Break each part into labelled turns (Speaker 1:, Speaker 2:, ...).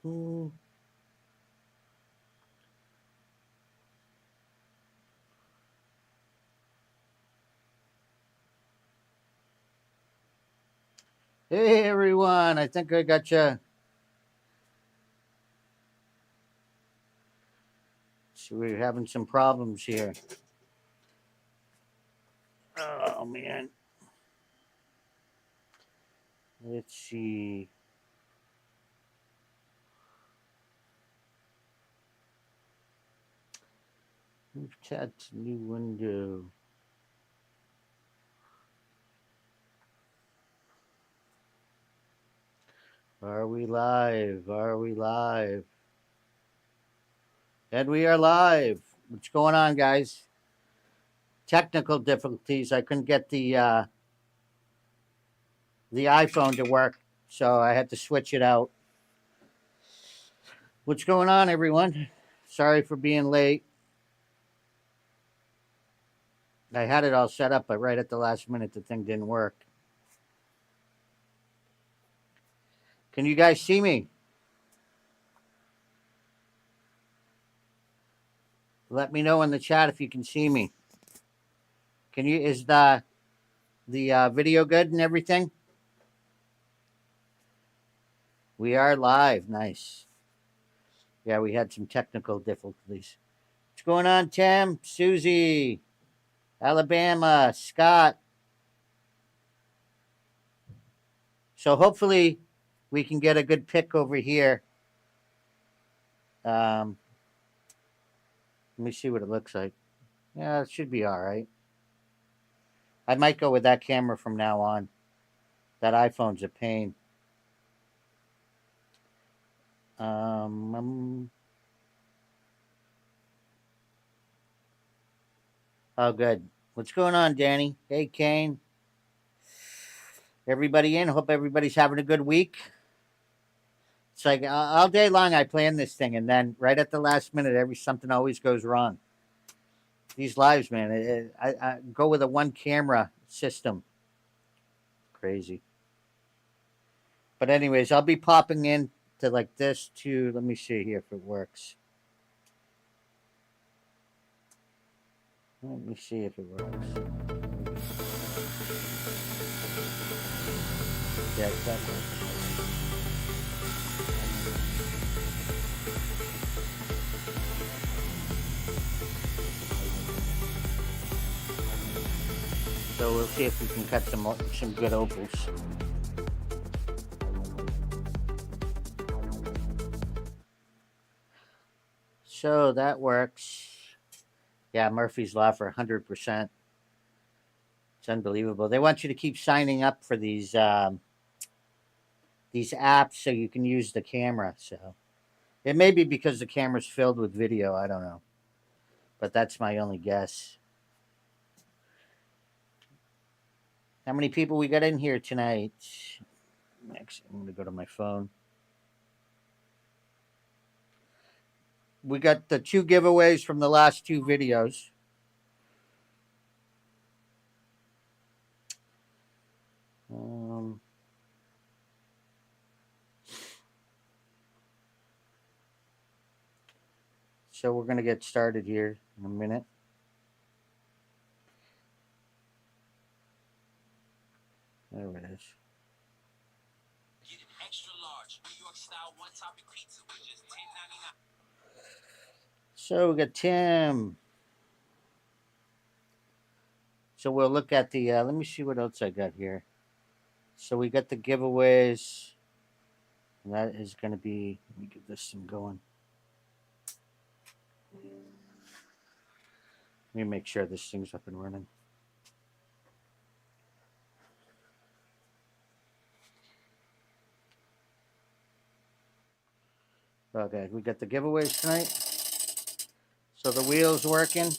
Speaker 1: Mm. Hey everyone, I think I got you. So we're having some problems here. Oh man, let's see. Move chat to new window. Are we live? Are we live? And we are live. What's going on, guys? Technical difficulties. I couldn't get the iPhone to work, so I had to switch it out. What's going on, everyone? Sorry for being late. I had it all set up, but right at the last minute, the thing didn't work. Can you guys see me? Let me know in the chat if you can see me. Can you? Is the video good and everything? We are live. Nice. Yeah, we had some technical difficulties. What's going on, Tim? Susie, Alabama, Scott. So hopefully we can get a good pick over here. Um, Let me see what it looks like. Yeah, it should be all right. I might go with that camera from now on. That iPhone's a pain. Um, um oh, good. What's going on, Danny? Hey, Kane. Everybody in. Hope everybody's having a good week. It's like all day long I plan this thing, and then right at the last minute, something always goes wrong. These lives, man. I go with a one camera system. Crazy. But anyways, I'll be popping in to like this too. Let me see here if it works. Let me see if it works. Yeah, that works. So we'll see if we can cut some good opals. So that works. Yeah, Murphy's Law for 100%. It's unbelievable. They want you to keep signing up for these apps so you can use the camera. So it may be because the camera's filled with video. I don't know, but that's my only guess. How many people we got in here tonight? Next, I'm gonna go to my phone. We got the two giveaways from the last two videos. Um, so we're gonna get started here in a minute. There it is. Get an extra large New York style one topping pizza for just $10.99. So we got Tim. So we'll look at the. Let me see what else I got here. So we got the giveaways. And that is going to be. Let me get this thing going. Let me make sure this thing's up and running. Okay, we got the giveaways tonight. So the wheel's working.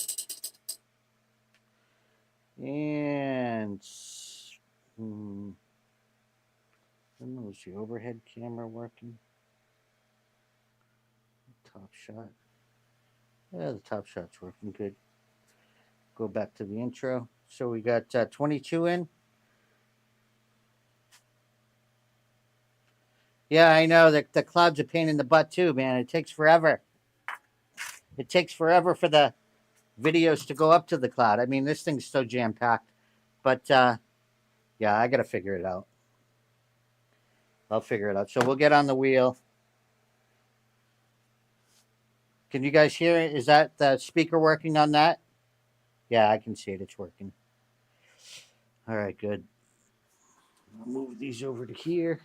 Speaker 1: And. I don't know, is the overhead camera working? Top shot. Yeah, the top shot's working good. Go back to the intro. So we got 22 in. Yeah, I know that the cloud's a pain in the butt too, man. It takes forever. It takes forever for the videos to go up to the cloud. I mean, this thing's so jam packed. But yeah, I gotta figure it out. I'll figure it out. So we'll get on the wheel. Can you guys hear it? Is that the speaker working on that? Yeah, I can see it. It's working. All right, good. I'll move these over to here.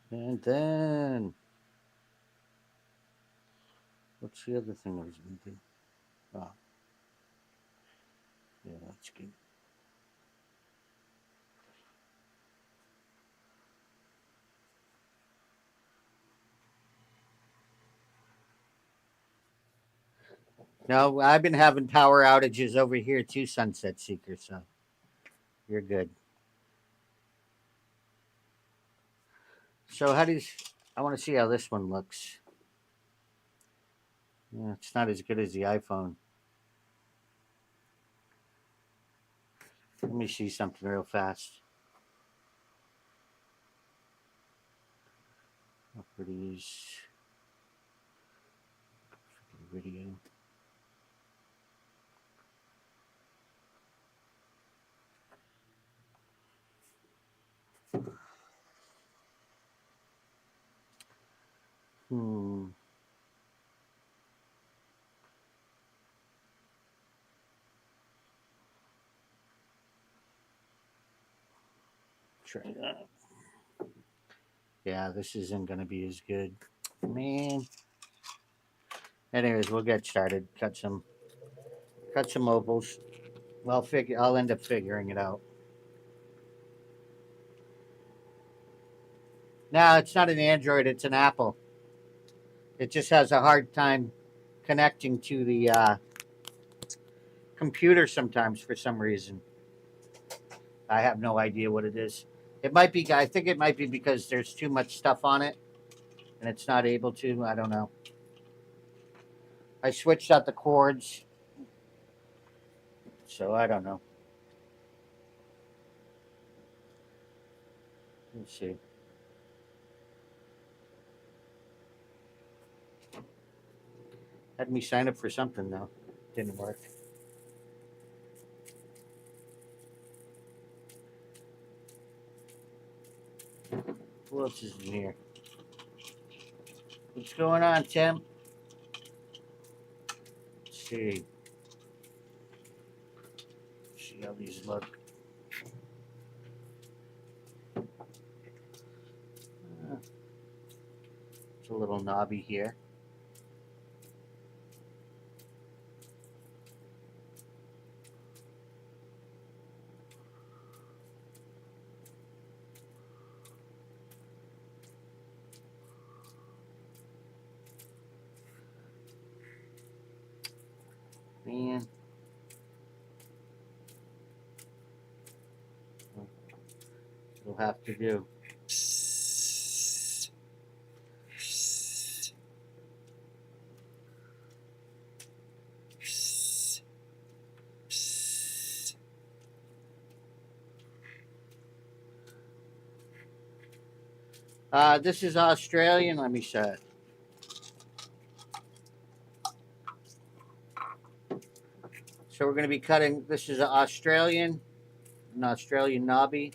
Speaker 1: And then, what's the other thing I was going to do? Oh, yeah, that's good. No, I've been having power outages over here too, Sunset Seeker, so you're good. So, how does. I want to see how this one looks. Yeah, it's not as good as the iPhone. Let me see something real fast. Properties. Video. Hmm. Try that. Yeah, this isn't going to be as good. Man. Anyways, we'll get started. Cut some opals. Well, figure. I'll end up figuring it out. No, it's not an Android. It's an Apple. It just has a hard time connecting to the computer sometimes for some reason. I have no idea what it is. It might be. I think it might be because there's too much stuff on it, and it's not able to. I don't know. I switched out the cords, so I don't know. Let's see. Had me sign up for something though. Didn't work. Who else is in here? What's going on, Tim? Let's see. See how these look. It's a little knobby here. Man. It'll have to do. This is Australian. Let me show it. So we're going to be cutting. This is an Australian knobby,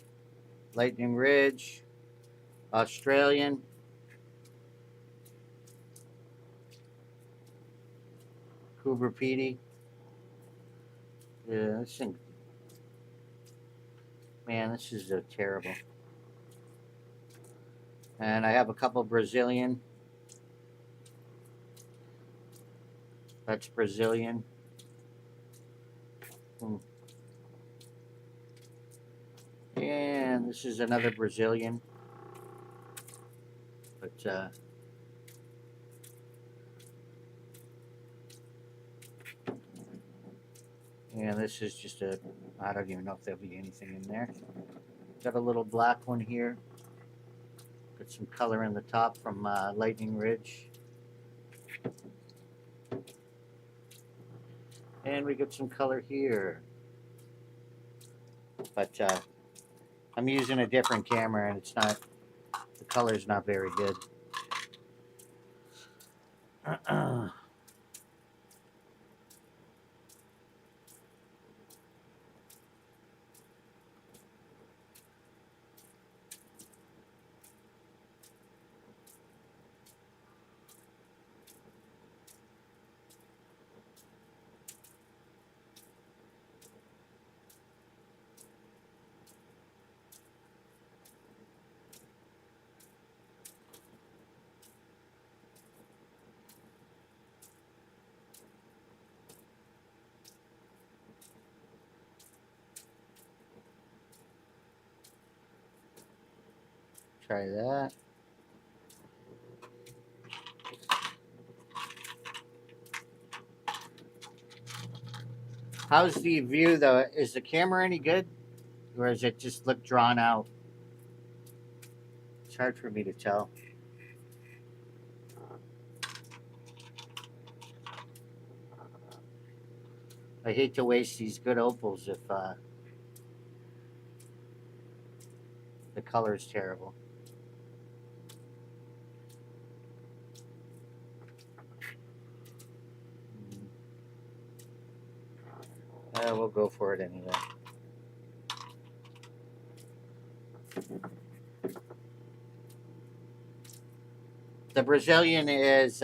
Speaker 1: Lightning Ridge, Australian. Cooper Petey. Yeah, this thing. Man, this is terrible. And I have a couple Brazilian. That's Brazilian. And this is another Brazilian. But yeah, this is just a. I don't even know if there'll be anything in there. Got a little black one here. Got some color in the top from Lightning Ridge. And we get some color here. But I'm using a different camera and it's not, the color's not very good. Try that. How's the view though? Is the camera any good? Or does it just look drawn out? It's hard for me to tell. I hate to waste these good opals if the color is terrible. We'll go for it anyway. The Brazilian is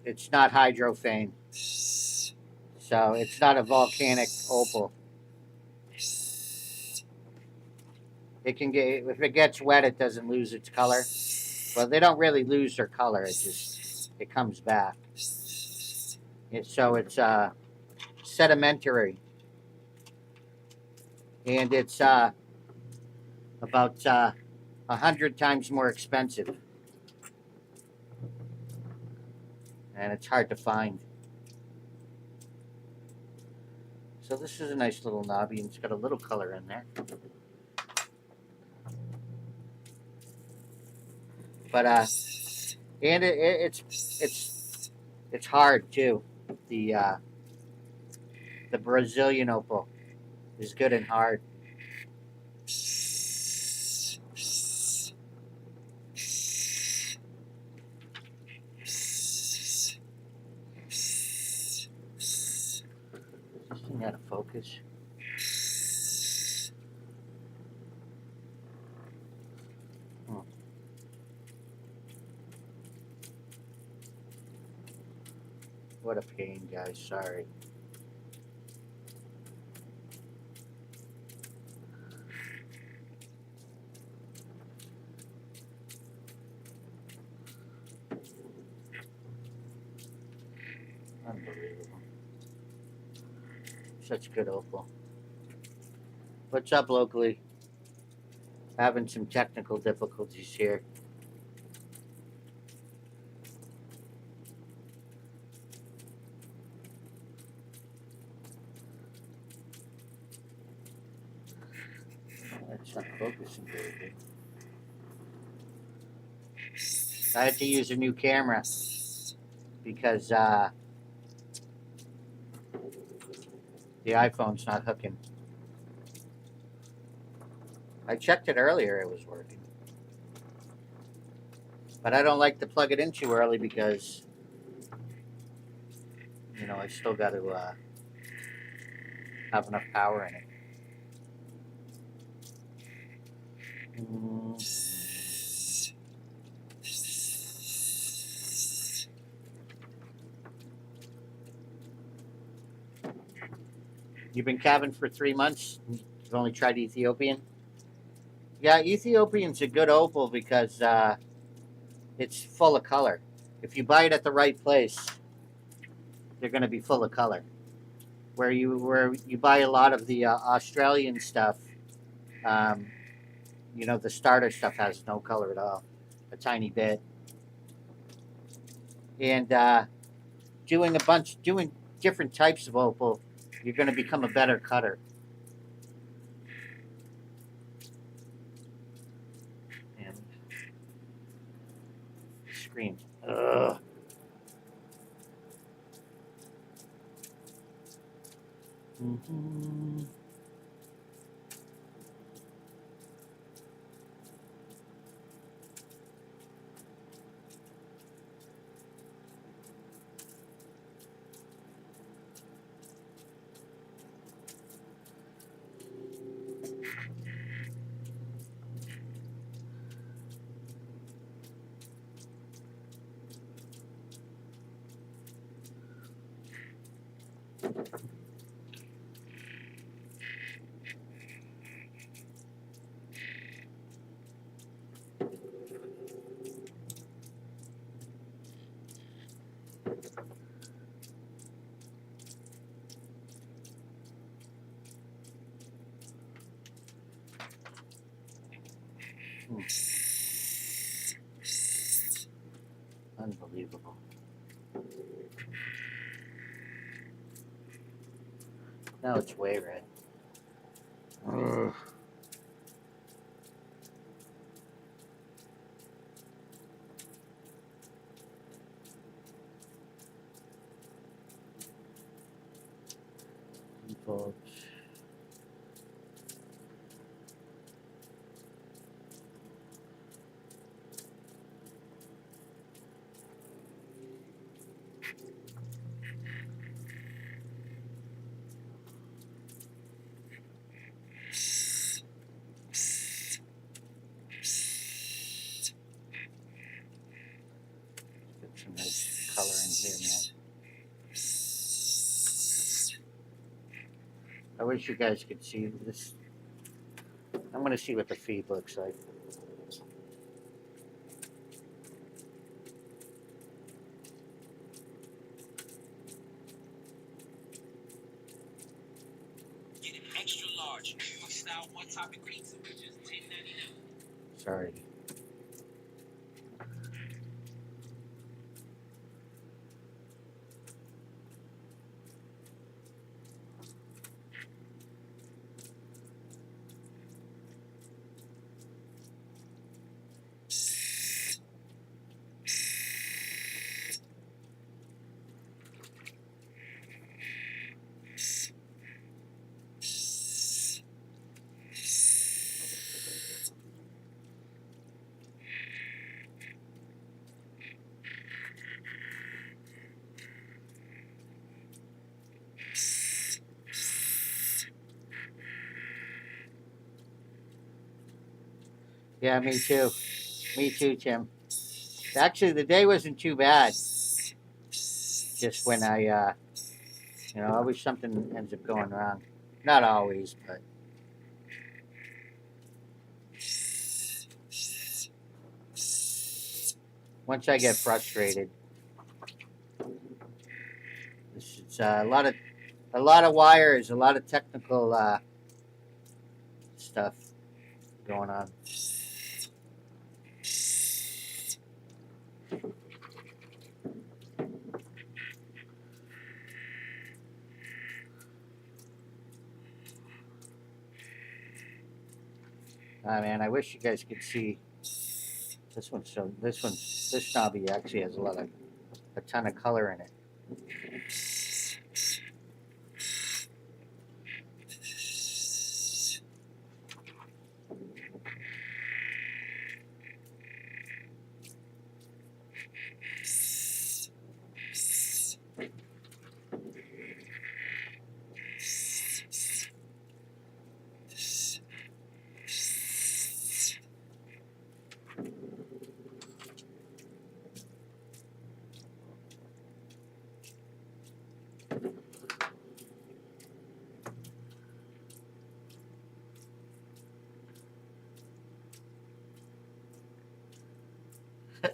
Speaker 1: it's not hydrophane, so it's not a volcanic opal. It can get, if it gets wet, it doesn't lose its color. Well, they don't really lose their color. It comes back. So it's sedimentary, and it's about 100 times more expensive, and it's hard to find. So this is a nice little knobby, and it's got a little color in there. But and it's hard too. The Brazilian opal is good and hard. This thing out of focus. What a pain, guys. Sorry. Unbelievable. Such good opal. What's up locally? Having some technical difficulties here. It's not focusing very good. I had to use a new camera because the iPhone's not hooking. I checked it earlier, it was working. But I don't like to plug it in too early because, you know, I still got to have enough power in it. You've been calving for 3 months? You've only tried Ethiopian? Yeah, Ethiopian's a good opal because it's full of color. If you buy it at the right place, they're going to be full of color. Where you buy a lot of the Australian stuff, you know, the starter stuff has no color at all, a tiny bit. And doing different types of opal, you're going to become a better cutter. And screen. Ugh. Mm-hmm. Unbelievable. Now it's way red. Ugh. Default. Get some nice color in here, man. I wish you guys could see this. I'm going to see what the feed looks like.
Speaker 2: Get an extra large New York style one topping pizza for just $10.99.
Speaker 1: Sorry. Yeah, me too. Me too, Tim. Actually, the day wasn't too bad. Just when always something ends up going wrong. Not always, but once I get frustrated, it's a lot of wires, a lot of technical stuff going on. Ah, man, I wish you guys could see this one. So this knobby actually has a ton of color in it.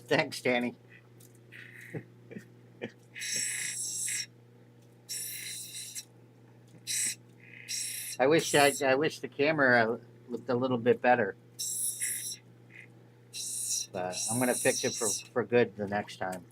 Speaker 1: Thanks, Danny. I wish the camera looked a little bit better, but I'm gonna fix it for good the next time.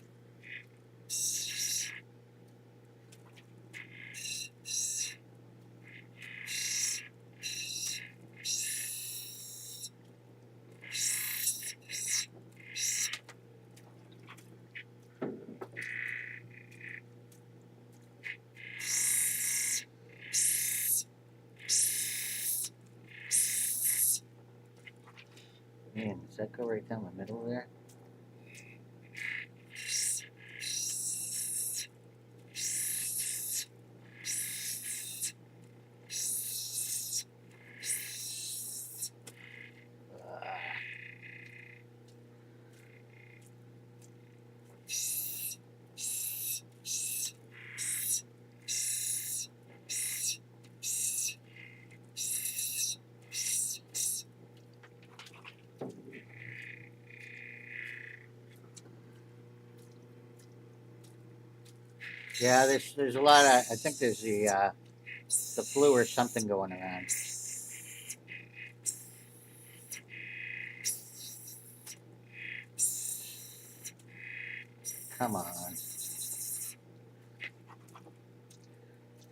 Speaker 1: Man, does that go right down the middle there? Yeah, there's a lot of. I think there's the flu or something going around. Come on.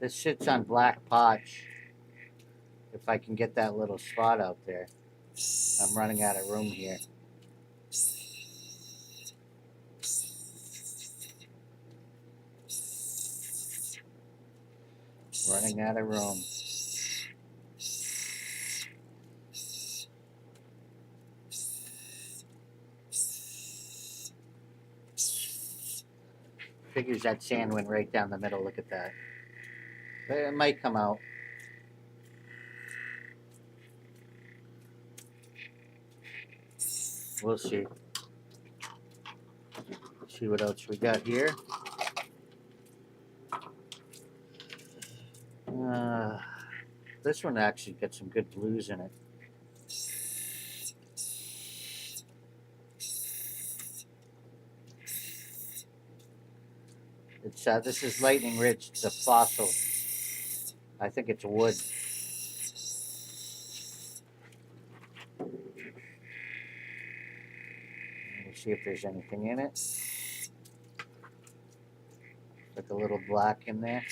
Speaker 1: This sits on black potch. If I can get that little spot out there. I'm running out of room here. Running out of room. Figures that sand went right down the middle. Look at that. But it might come out. We'll see. See what else we got here. This one actually got some good blues in it. It's this is Lightning Ridge. It's a fossil. I think it's wood. Let me see if there's anything in it. Like a little black in there.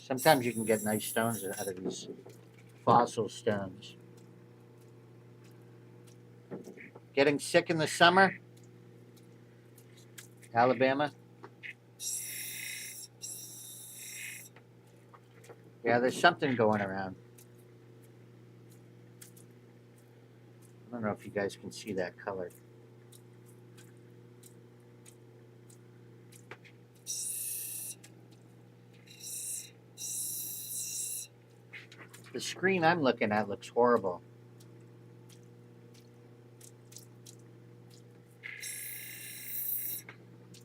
Speaker 1: Sometimes you can get nice stones out of these fossil stones. Getting sick in the summer? Alabama? Yeah, there's something going around. I don't know if you guys can see that color. The screen I'm looking at looks horrible.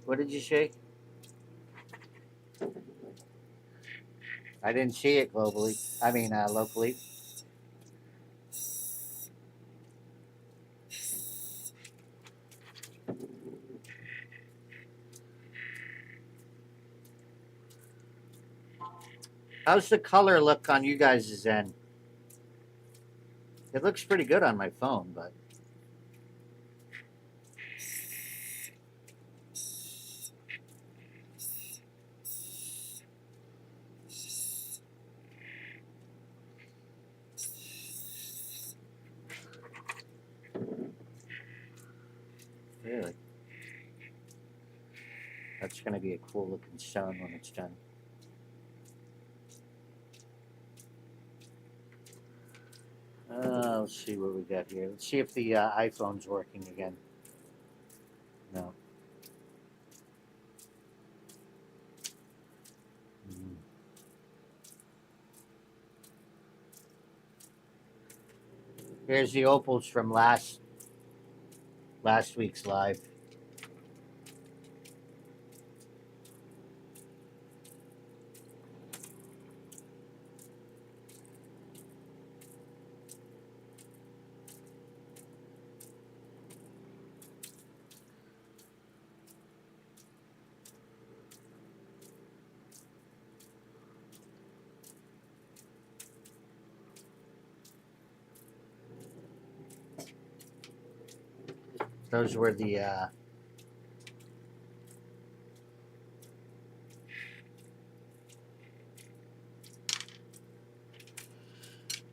Speaker 1: What did you say? I didn't see it globally. I mean, locally. How's the color look on you guys' end? It looks pretty good on my phone, but really, that's going to be a cool looking stone when it's done. Let's see what we got here. Let's see if the iPhone's working again. No. Here's the opals from last week's live. Those were the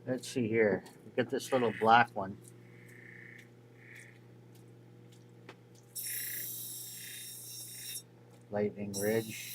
Speaker 1: let's see here. We get this little black one. Lightning Ridge.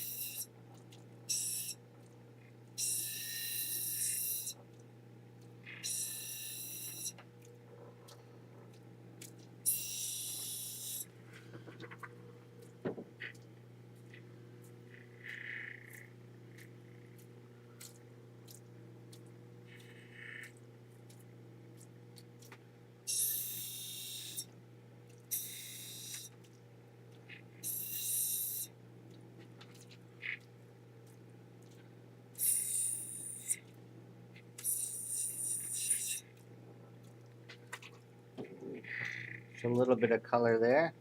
Speaker 1: It's a little bit of color there.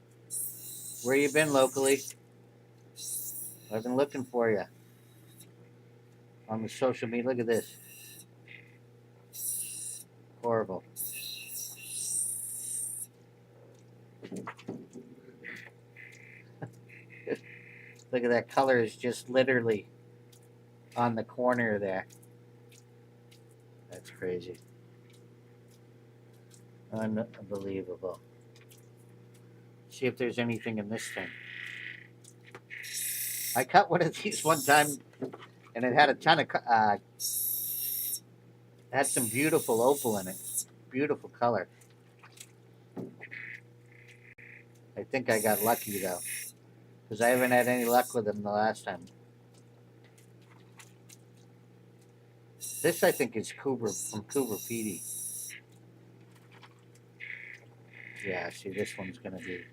Speaker 1: Where you been locally? I've been looking for you on the social media. Look at this. Horrible. Look at that color is just literally on the corner there. That's crazy. Unbelievable. See if there's anything in this thing. I cut one of these one time, and it had a ton of had some beautiful opal in it. Beautiful color. I think I got lucky though, because I haven't had any luck with them the last time. This I think is Cooper from Cooper Petey. Yeah, see this one's gonna be.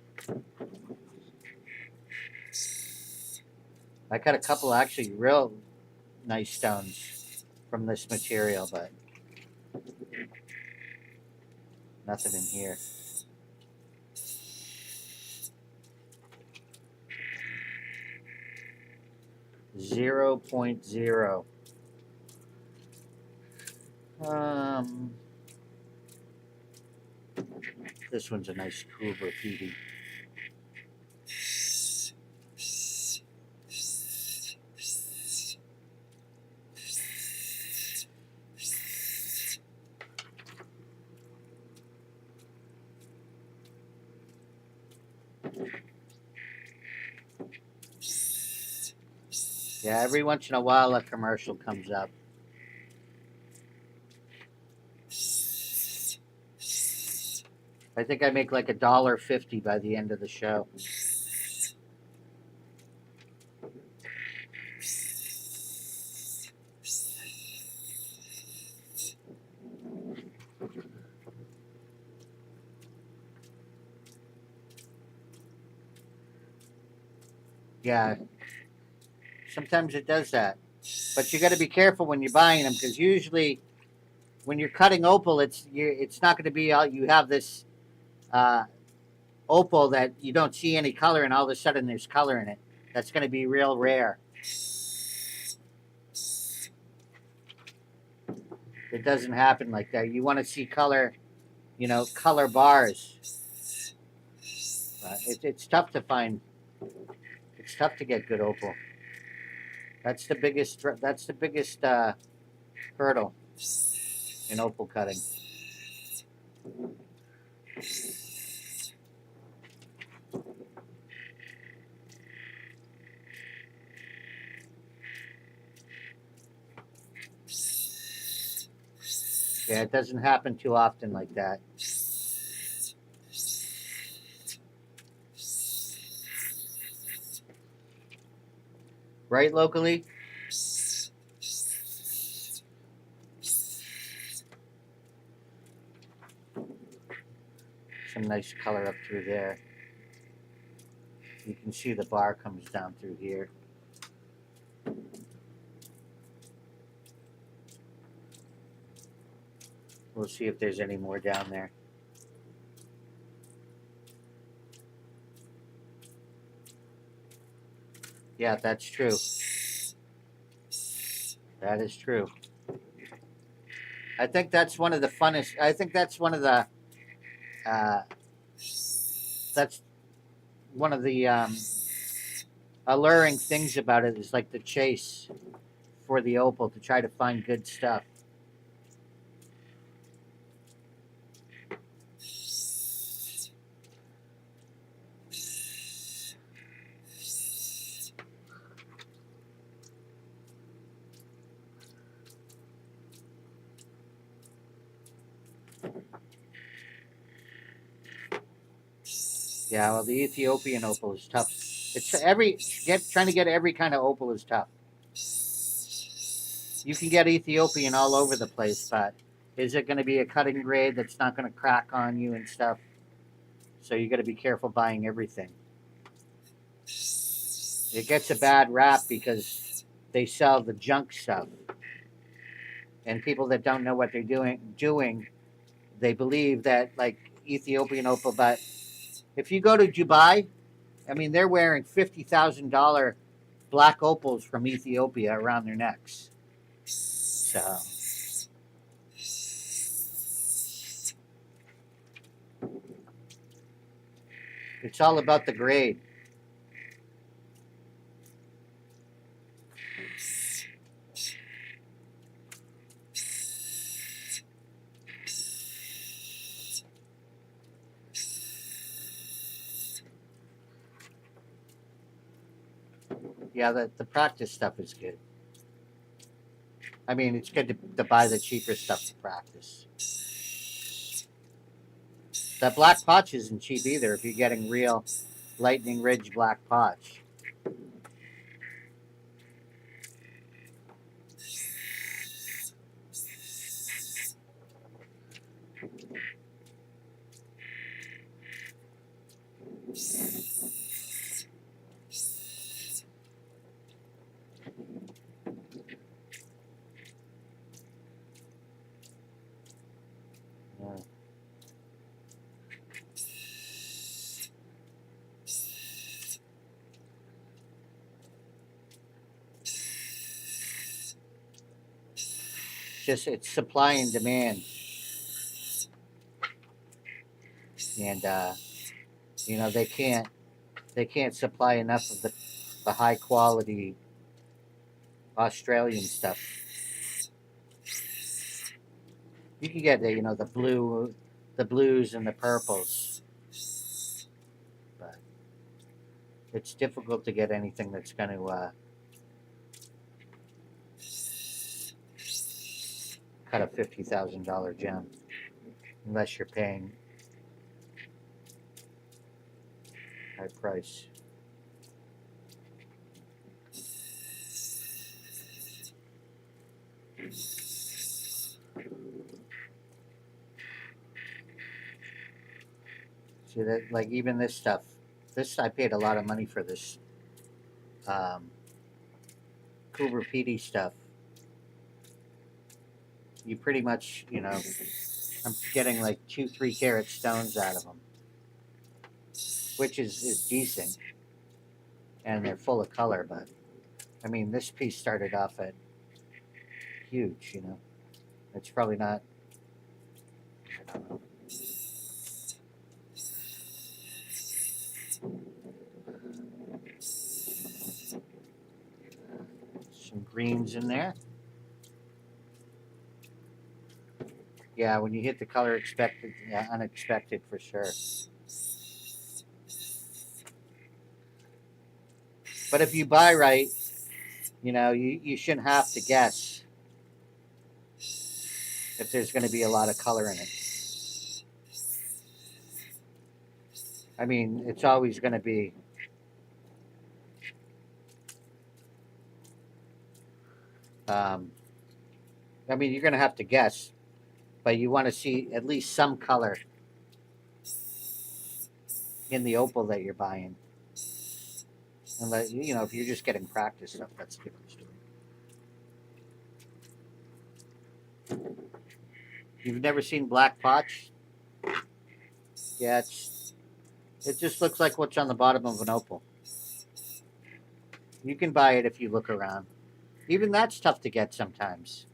Speaker 1: I cut a couple actually real nice stones from this material, but nothing in here. Zero point zero. This one's a nice Cooper Petey. Yeah, every once in a while a commercial comes up. I think I make like $1.50 by the end of the show. Yeah, sometimes it does that, but you got to be careful when you're buying them because usually when you're cutting opal, it's not going to be all you have this opal that you don't see any color and all of a sudden there's color in it. That's going to be real rare. It doesn't happen like that. You want to see color, color bars. It's tough to find. It's tough to get good opal. That's the biggest. That's the biggest hurdle in opal cutting. Yeah, it doesn't happen too often like that. Right, locally? Some nice color up through there. You can see the bar comes down through here. We'll see if there's any more down there. Yeah, that's true. That is true. I think that's one of the funnest. I think that's one of the. That's one of the alluring things about it is like the chase for the opal to try to find good stuff. Yeah, well, the Ethiopian opal is tough. It's trying to get every kind of opal is tough. You can get Ethiopian all over the place, but is it going to be a cutting grade that's not going to crack on you and stuff? So you got to be careful buying everything. It gets a bad rap because they sell the junk stuff, and people that don't know what they're doing, they believe that like Ethiopian opal, but If you go to Dubai, I mean, they're wearing $50,000 black opals from Ethiopia around their necks. So it's all about the grade. Yeah, the practice stuff is good. I mean, it's good to buy the cheaper stuff to practice. That black potch isn't cheap either if you're getting real lightning ridge black potch. Yeah. Just it's supply and demand, and you know they can't supply enough of the high quality Australian stuff. You can get the blues and the purples, but it's difficult to get anything that's going to cut a $50,000 gem unless you're paying high price. See that, like even this stuff. This I paid a lot of money for this um, Cooper Pedy stuff. You pretty much, you know, I'm getting like 2-3 carat stones out of them, which is decent, and they're full of color. But I mean, this piece started off at huge. You know, it's probably not. I don't know. Some greens in there. Yeah, when you hit the color expected, yeah, unexpected for sure. But if you buy right, you know, you shouldn't have to guess if there's going to be a lot of color in it. I mean, it's always going to be. Um, I mean, you're going to have to guess, but you want to see at least some color in the opal that you're buying. And let, you know, if you're just getting practice stuff, that's a different story. You've never seen black potch? Yeah, it just looks like what's on the bottom of an opal. You can buy it if you look around. Even that's tough to get sometimes.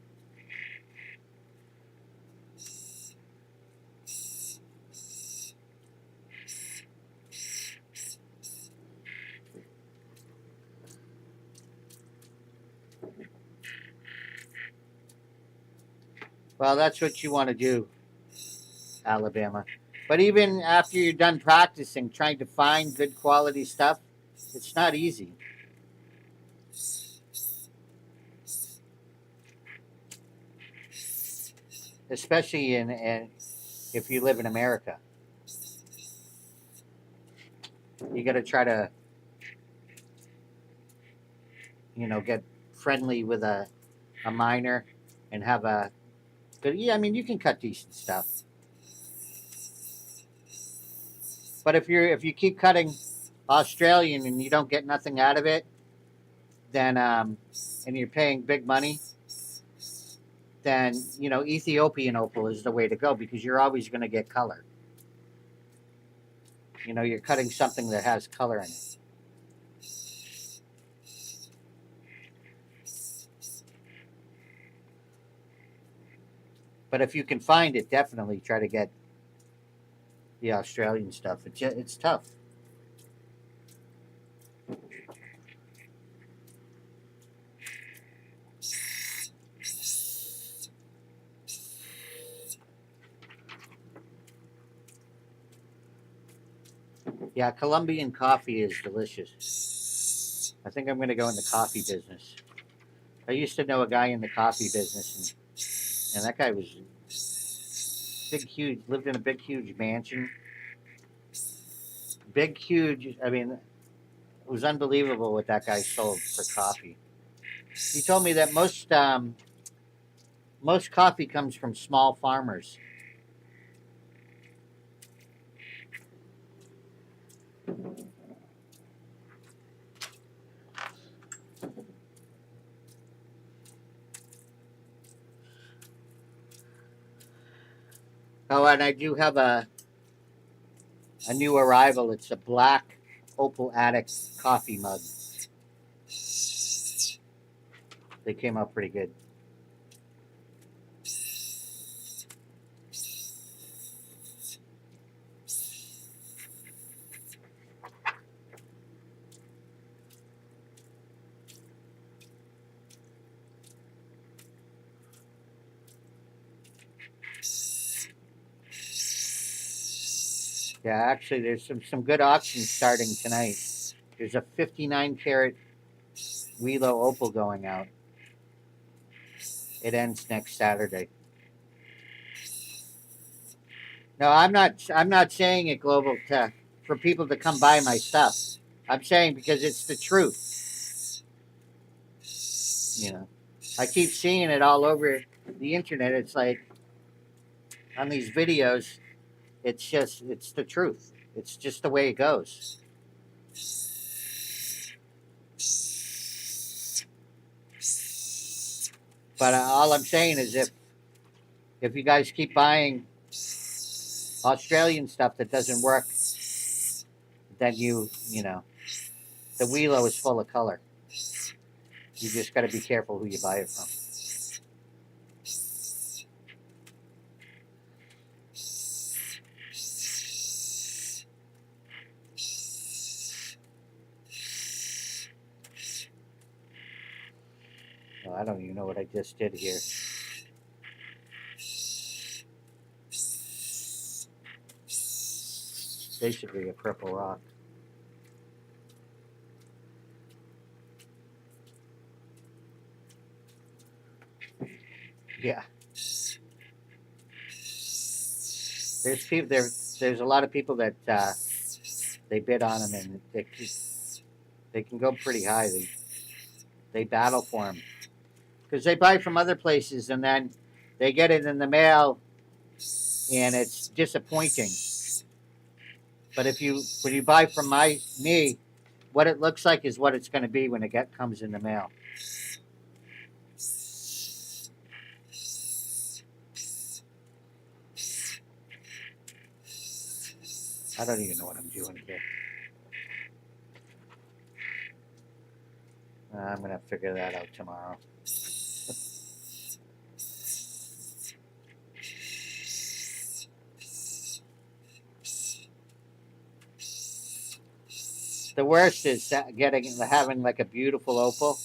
Speaker 1: Well, that's what you want to do, Alabama. But even after you're done practicing, trying to find good quality stuff, it's not easy. Especially in if you live in America. You got to try to, you know, get friendly with a miner and have a good. Yeah, I mean, you can cut decent stuff. But if you keep cutting Australian and you don't get nothing out of it, then and you're paying big money, then you know Ethiopian opal is the way to go because you're always going to get color. You know, you're cutting something that has color in it. But if you can find it, definitely try to get the Australian stuff. It's tough. Yeah, Colombian coffee is delicious. I think I'm going to go in the coffee business. I used to know a guy in the coffee business, and that guy was big, huge, lived in a big, huge mansion. Big, huge. I mean, it was unbelievable what that guy sold for coffee. He told me that most coffee comes from small farmers. Oh, and I do have a new arrival. It's a black Opal Addict coffee mug. They came out pretty good. Yeah, actually, there's some good auctions starting tonight. There's a 59 carat Welo Opal going out. It ends next Saturday. No, I'm not saying it global for people to come buy my stuff. I'm saying because it's the truth. You know, I keep seeing it all over the internet. It's like on these videos. It's the truth. It's just the way it goes. But all I'm saying is if you guys keep buying Australian stuff that doesn't work, then you know the Welo is full of color. You just got to be careful who you buy it from. Oh, I don't even know what I just did here. Basically a purple rock. Yeah. There's a lot of people that they bid on them and they can go pretty high. They battle for them because they buy from other places and then they get it in the mail and it's disappointing. But when you buy from me, what it looks like is what it's going to be when it comes in the mail. I don't even know what I'm doing here. I'm going to figure that out tomorrow. The worst is having like a beautiful opal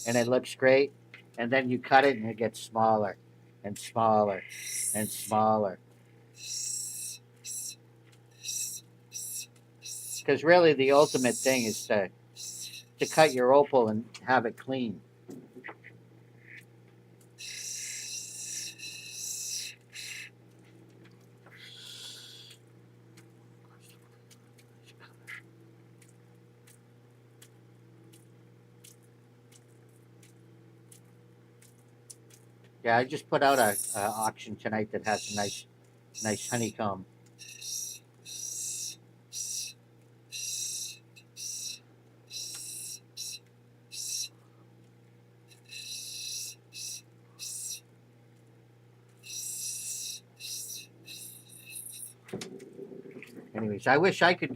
Speaker 1: and it looks great, and then you cut it and it gets smaller and smaller and smaller. Because really, the ultimate thing is to cut your opal and have it clean. Yeah, I just put out a auction tonight that has a nice honeycomb. And anyways, I wish I could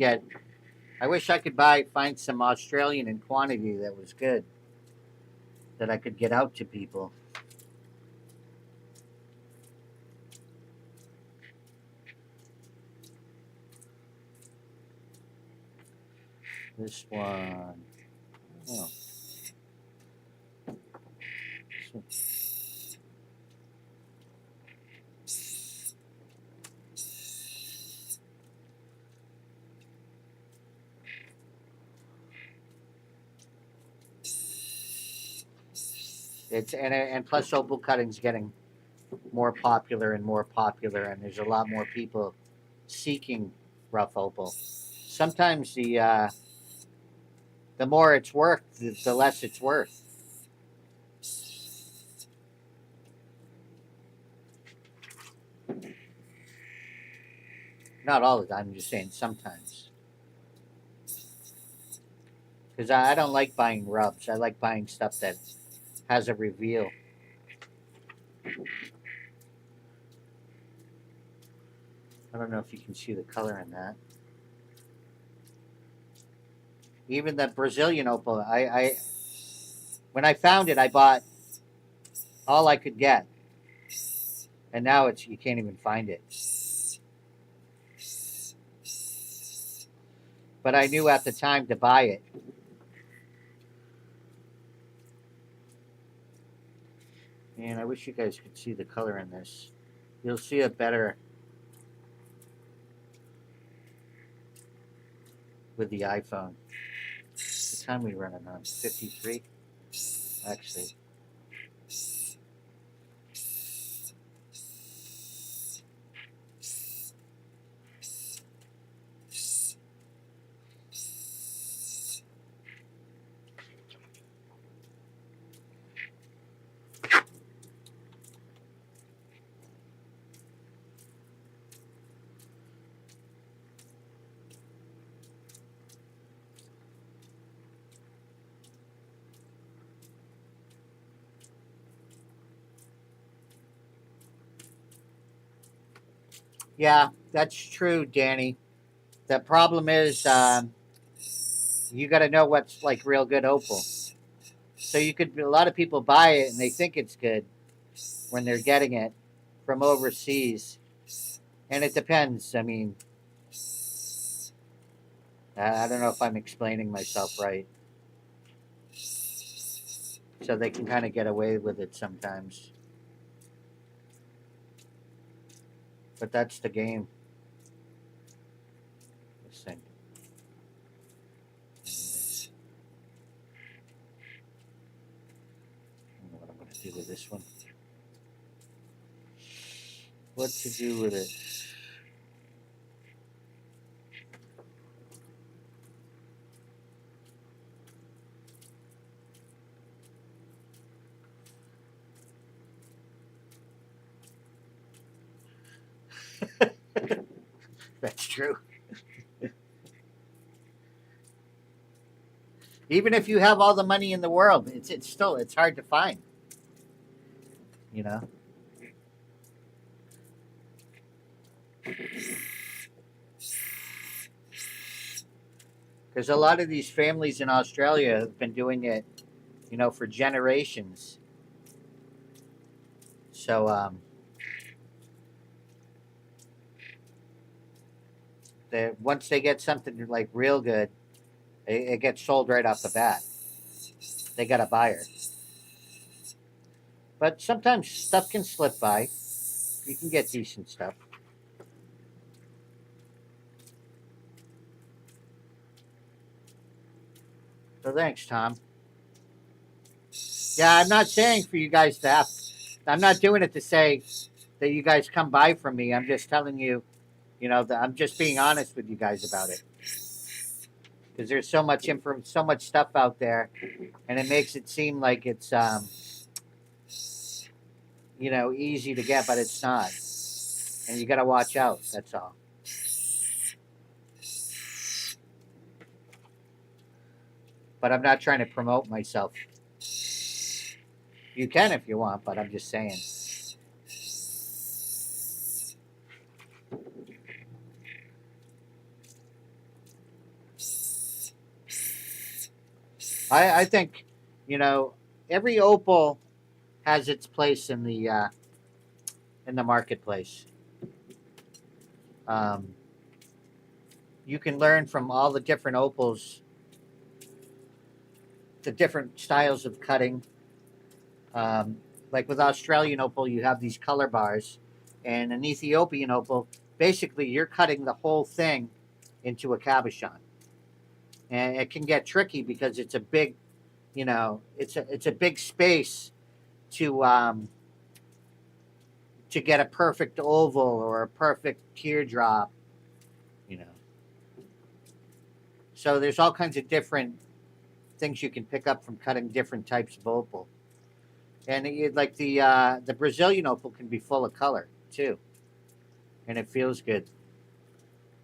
Speaker 1: find some Australian in quantity that was good that I could get out to people. This one. Oh. This one. It's and plus opal cutting's getting more popular and more popular, and there's a lot more people seeking rough opal. Sometimes the more it's worth, the less it's worth. Not all the time. I'm just saying sometimes. Because I don't like buying rubs. I like buying stuff that has a reveal. I don't know if you can see the color in that. Even the Brazilian opal, when I found it, I bought all I could get, and now you can't even find it. But I knew at the time to buy it. And I wish you guys could see the color in this. You'll see it better with the iPhone. What time we running on? 53? Actually. Yeah, that's true, Danny. The problem is you got to know what's like real good opal. So a lot of people buy it and they think it's good when they're getting it from overseas, and it depends. I mean, I don't know if I'm explaining myself right. So they can kind of get away with it sometimes, but that's the game. This thing. I don't know what I'm going to do with this one. What to do with it? That's true. Even if you have all the money in the world, it's hard to find. You know, because a lot of these families in Australia have been doing it, for generations. So once they get something like real good, it gets sold right off the bat. They got a buyer. But sometimes stuff can slip by. You can get decent stuff. So thanks, Tom. Yeah, I'm not saying for you guys to have. I'm not doing it to say that you guys come by from me. I'm just telling you, that I'm just being honest with you guys about it. Because there's so much stuff out there, and it makes it seem like it's easy to get, but it's not. And you got to watch out. That's all. But I'm not trying to promote myself. You can if you want, but I'm just saying. I think, you know, every opal has its place in the marketplace. Um, you can learn from all the different opals, the different styles of cutting. Um, like with Australian opal, you have these color bars, and an Ethiopian opal, basically, you're cutting the whole thing into a cabochon, and it can get tricky because it's a big, you know, it's a big space to get a perfect oval or a perfect teardrop, you know. So there's all kinds of different things you can pick up from cutting different types of opal, and like the Brazilian opal can be full of color too, and it feels good.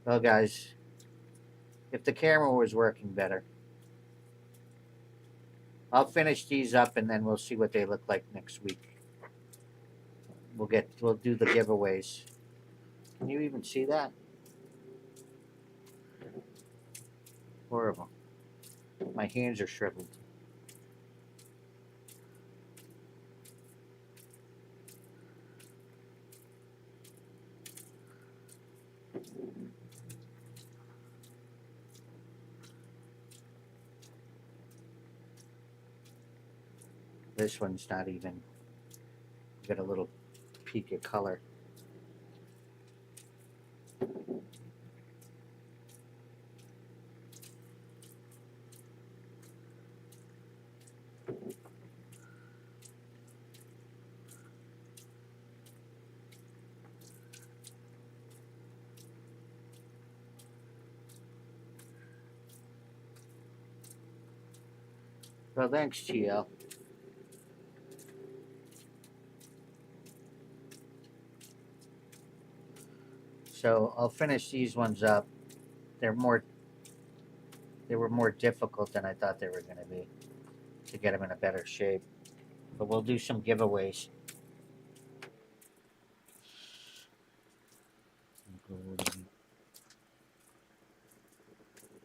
Speaker 1: Well, guys, if the camera was working better, I'll finish these up and then we'll see what they look like next week. We'll do the giveaways. Can you even see that? Horrible. My hands are shriveled. This one's not even got a little peak of color. Well, thanks, TL. So I'll finish these ones up. They're more they were more difficult than I thought they were going to be to get them in a better shape. But we'll do some giveaways.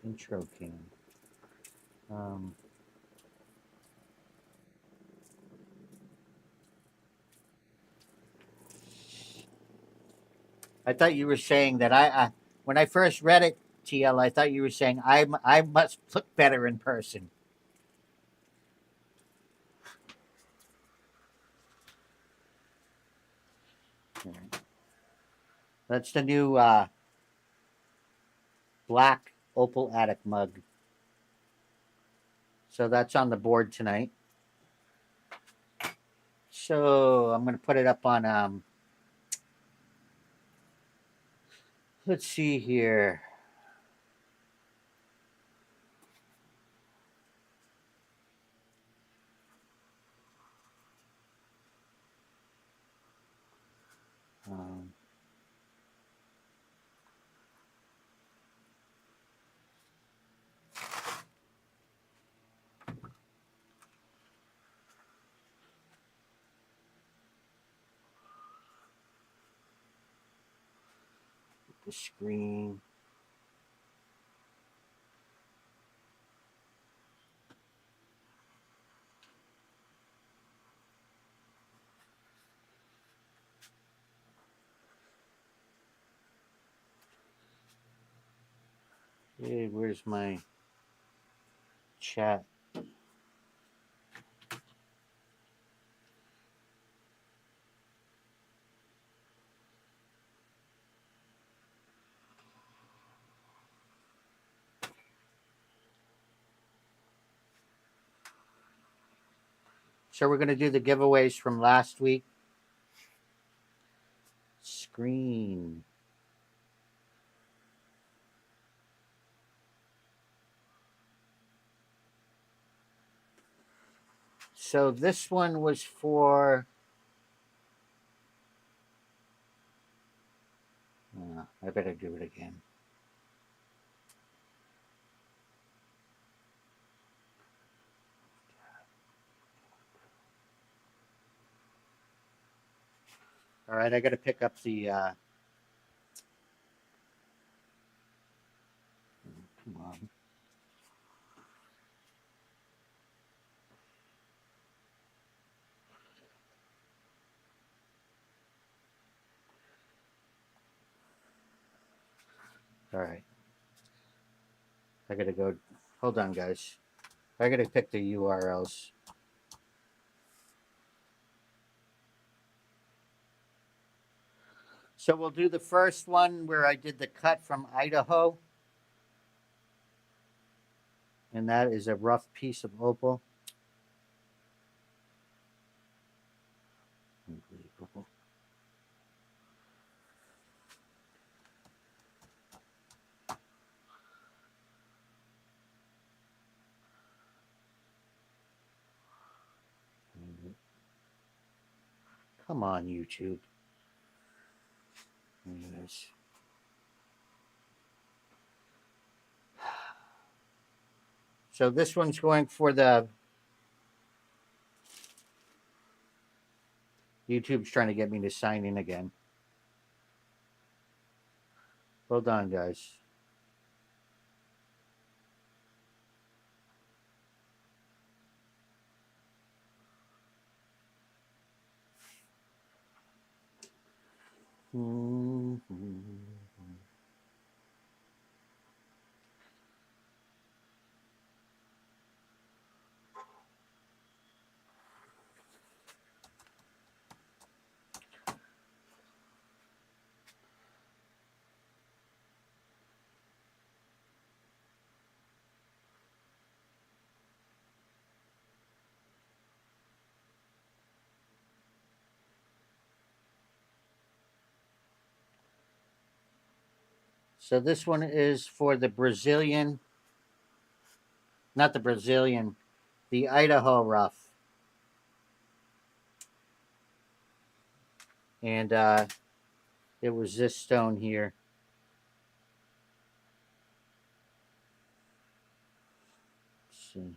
Speaker 1: Intro can. Um, I thought you were saying that when I first read it, TL, I thought you were saying I must look better in person. That's the new black Opal Attic mug. So that's on the board tonight. So I'm going to put it up on, let's see here. Um, the screen. Hey, where's my chat? So we're going to do the giveaways from last week. Screen. So this one was for. I better do it again. All right, I got to pick up the. Come on. All right. I gotta go. Hold on, guys. I gotta pick the URLs. So we'll do the first one where I did the cut from Idaho, and that is a rough piece of opal. Unbelievable. Come on, YouTube. Anyways. So this one's going for the YouTube's trying to get me to sign in again. Hold on, guys. So this one is for the Brazilian, not the Brazilian, the Idaho rough. And it was this stone here. Let's see.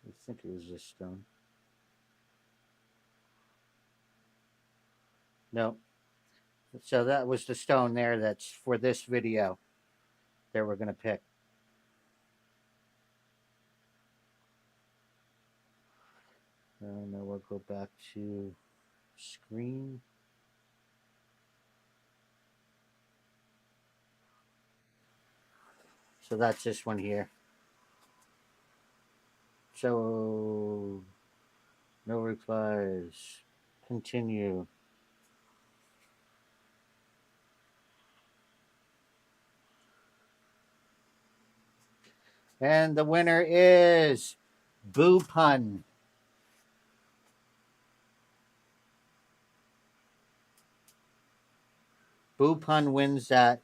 Speaker 1: I think it was this stone. No. So that was the stone there that's for this video that we're going to pick. Now we'll go back to screen. So that's this one here. So no replies. Continue. And the winner is Boo Pun. Boo Pun wins that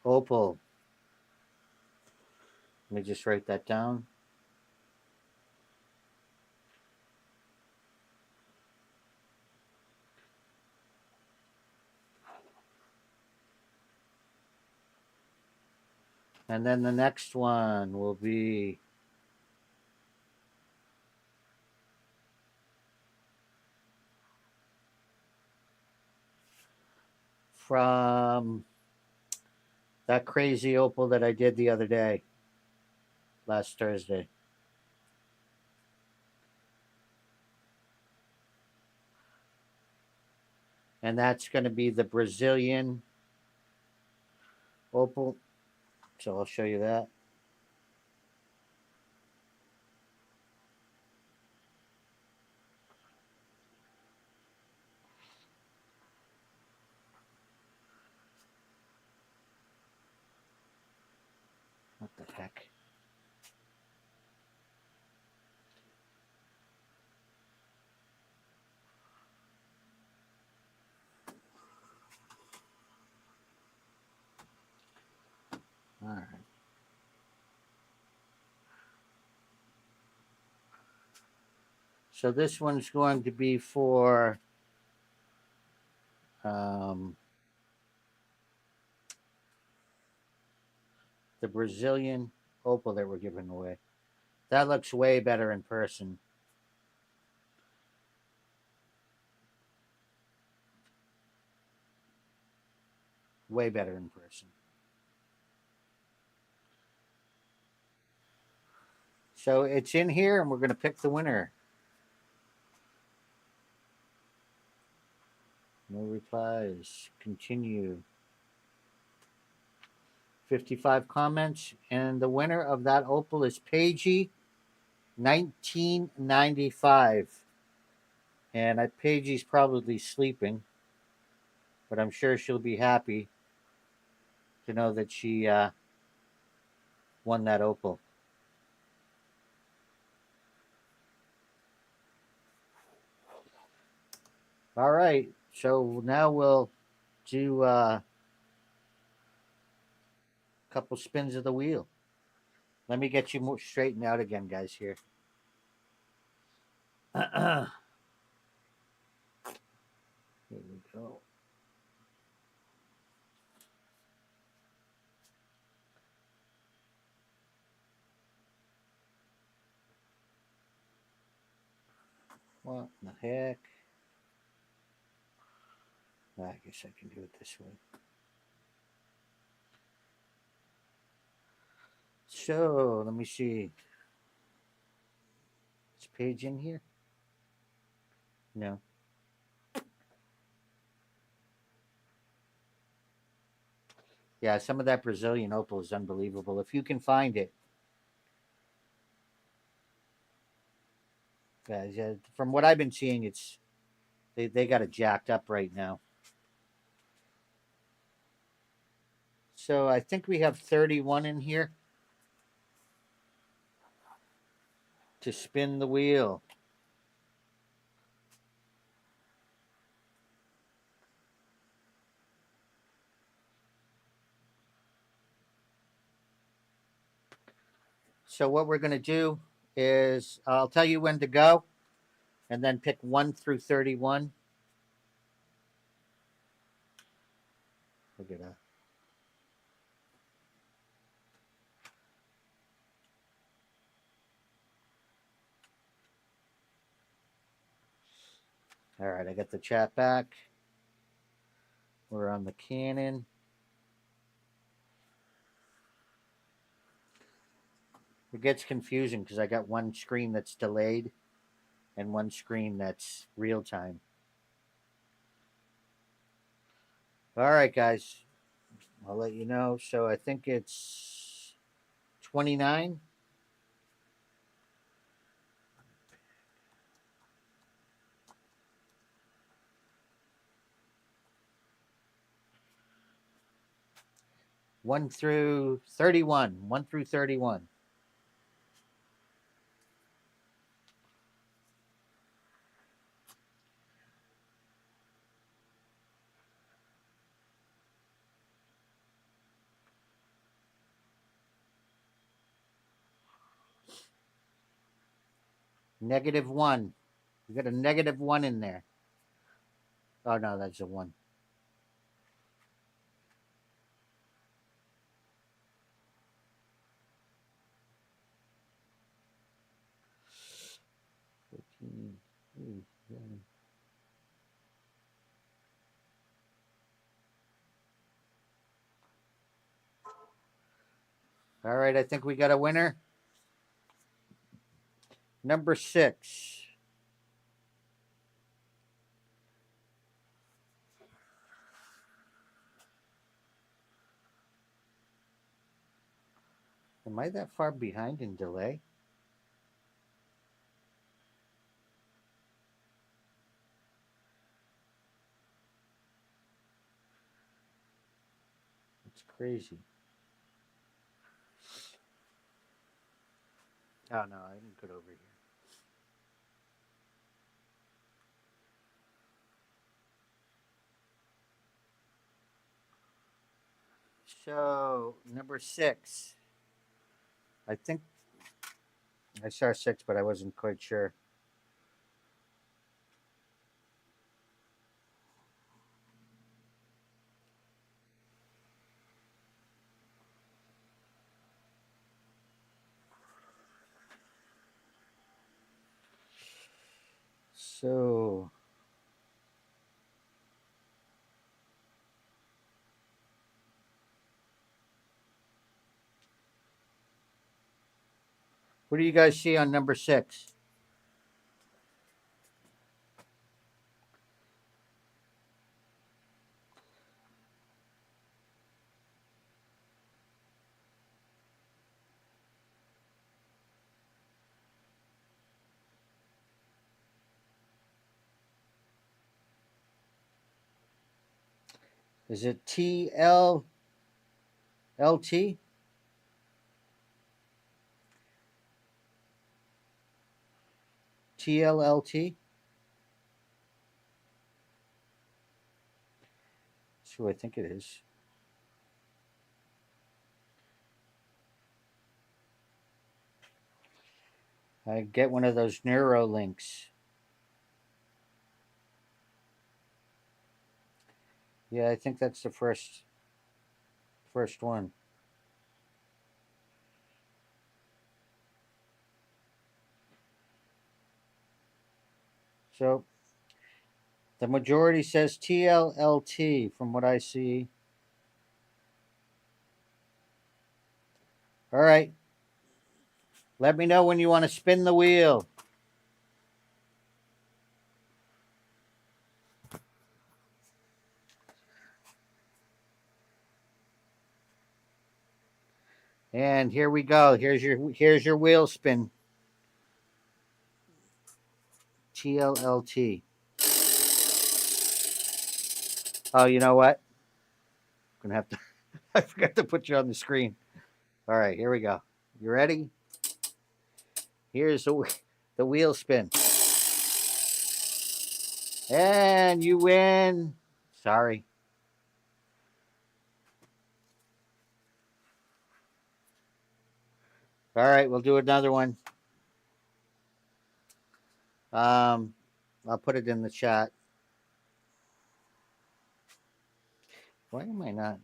Speaker 1: Opal. Let me just write that down. And then the next one will be from that crazy opal that I did the other day, last Thursday. And that's going to be the Brazilian opal. So I'll show you that. What the heck? All right. So this one's going to be for um, the Brazilian opal that we're giving away. That looks way better in person. Way better in person. So it's in here, and we're going to pick the winner. No replies. Continue. 55 comments, and the winner of that opal is Paigey 1995. And Paigey's probably sleeping, but I'm sure she'll be happy to know that she won that opal. All right, so now we'll do a couple spins of the wheel. Let me get you more straightened out again, guys. Here. Here we go. What the heck? I guess I can do it this way. So let me see. Is Paige in here? No. Yeah, some of that Brazilian opal is unbelievable. If you can find it, guys. From what I've been seeing, they got it jacked up right now. So I think we have 31 in here to spin the wheel. So what we're going to do is I'll tell you when to go, and then pick 1 through 31. Look at that. All right, I got the chat back. We're on the Canon. It gets confusing because I got one screen that's delayed and one screen that's real time. All right, guys. I'll let you know. So I think it's 29. One through 31. 1 through 31. -1. You got a -1 in there. Oh no, that's a 1. All right, I think we got a winner. Number 6. Am I that far behind in delay? It's crazy. Oh no, I didn't get over here. So number 6. I think I saw 6, but I wasn't quite sure. So What do you guys see on number 6? Is it TLLT? TLLT? That's who I think it is. I get one of those neuro links. Yeah, I think that's the first one. So the majority says TLLT from what I see. All right. Let me know when you want to spin the wheel. And here we go. Here's your wheel spin. TLLT. Oh, you know what? I'm gonna have to. I forgot to put you on the screen. All right, here we go. You ready? Here's the wheel spin, and you win. Sorry. All right, we'll do another one. Um, I'll put it in the chat. Why am I not?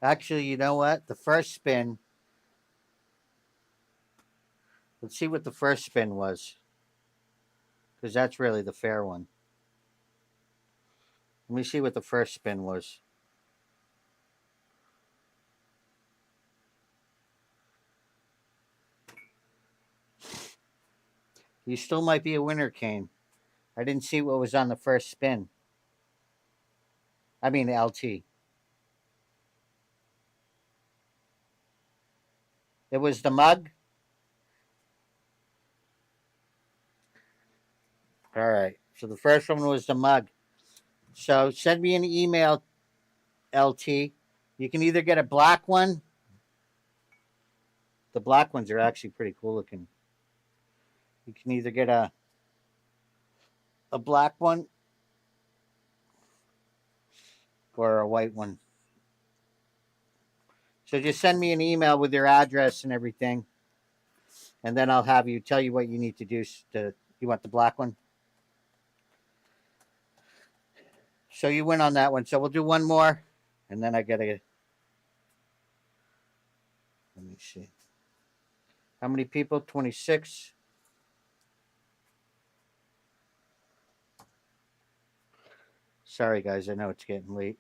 Speaker 1: Actually, you know what? The first spin. Let's see what the first spin was, because that's really the fair one. Let me see what the first spin was. You still might be a winner, Kane. I didn't see what was on the first spin. I mean, LT. It was the mug. All right. So the first one was the mug. So send me an email, LT. You can either get a black one. The black ones are actually pretty cool looking. You can either get a black one or a white one. So just send me an email with your address and everything, and then I'll have you tell you what you need to do. You want the black one? So you win on that one. So we'll do one more, and then I gotta. Let me see. How many people? 26. Sorry, guys. I know it's getting late.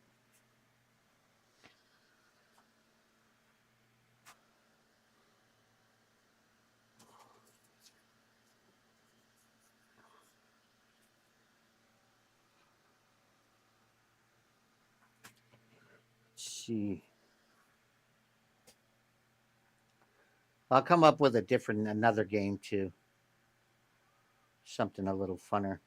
Speaker 1: Let's see. I'll come up with another game too. Something a little funner.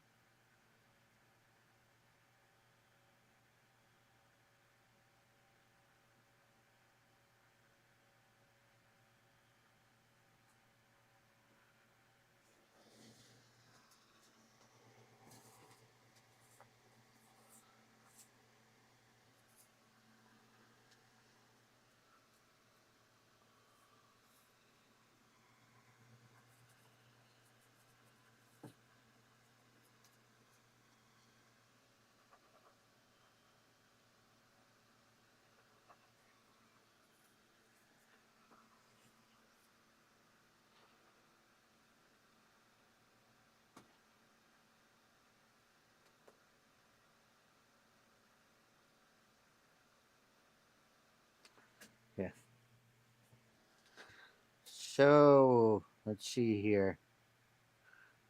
Speaker 1: So let's see here.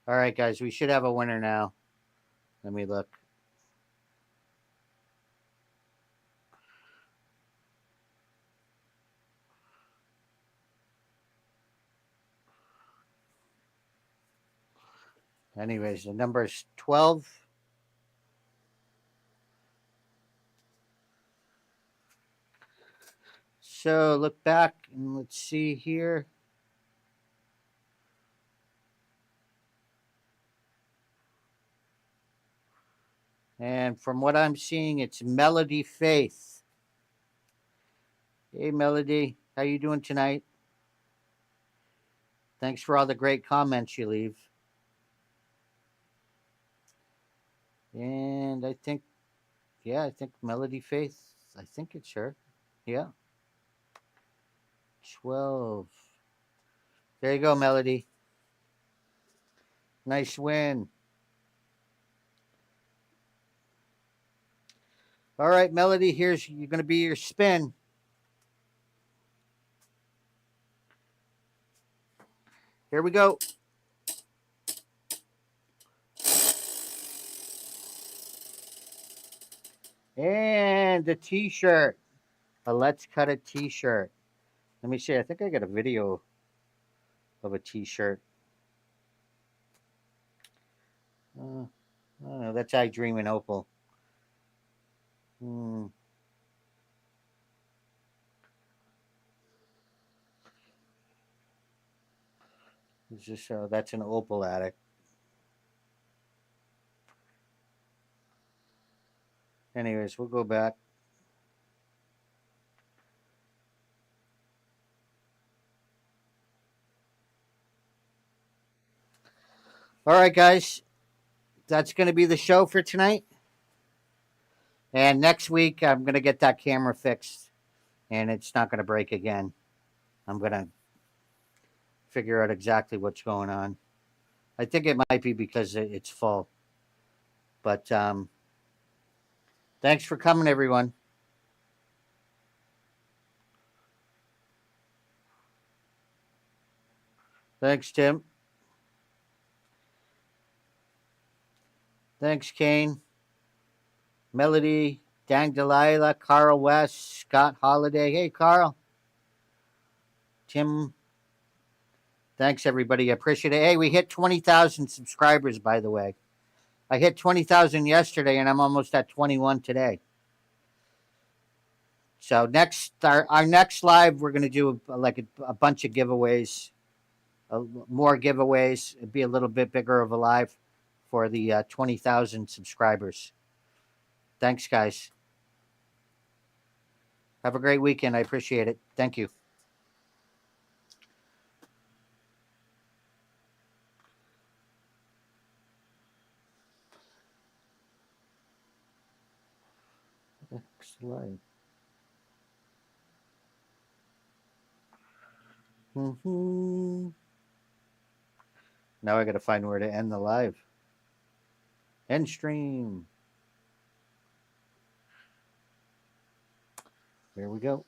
Speaker 1: All right, guys, we should have a winner now. Let me look. Anyways, the number is 12. So look back and let's see here. And from what I'm seeing, it's Melody Faith. Hey, Melody, how you doing tonight? Thanks for all the great comments you leave. And I think, yeah, I think Melody Faith. I think it's her. Yeah, 12. There you go, Melody. Nice win. All right, Melody, here's you're going to be your spin. Here we go. And a t-shirt. A Let's Cut It t-shirt. Let me see. I think I got a video of a t-shirt. I don't know. That's I Dream in Opal. Hmm. Is this, that's an Opal addict. Anyways, we'll go back. All right, guys. That's going to be the show for tonight. And next week, I'm going to get that camera fixed. And it's not going to break again. I'm going to figure out exactly what's going on. I think it might be because it's full. But thanks for coming, everyone. Thanks, Tim. Thanks, Kane. Melody, Dang Delilah, Carl West, Scott Holiday. Hey, Carl. Tim. Thanks, everybody. I appreciate it. Hey, we hit 20,000 subscribers, by the way. I hit 20,000 yesterday, and I'm almost at 21 today. So next, our next live, we're gonna do like a bunch of giveaways, more giveaways. It'd be a little bit bigger of a live for the 20,000 subscribers. Thanks, guys. Have a great weekend. I appreciate it. Thank you. Next live. Mm-hmm. Now I got to find where to end the live. End stream. There we go.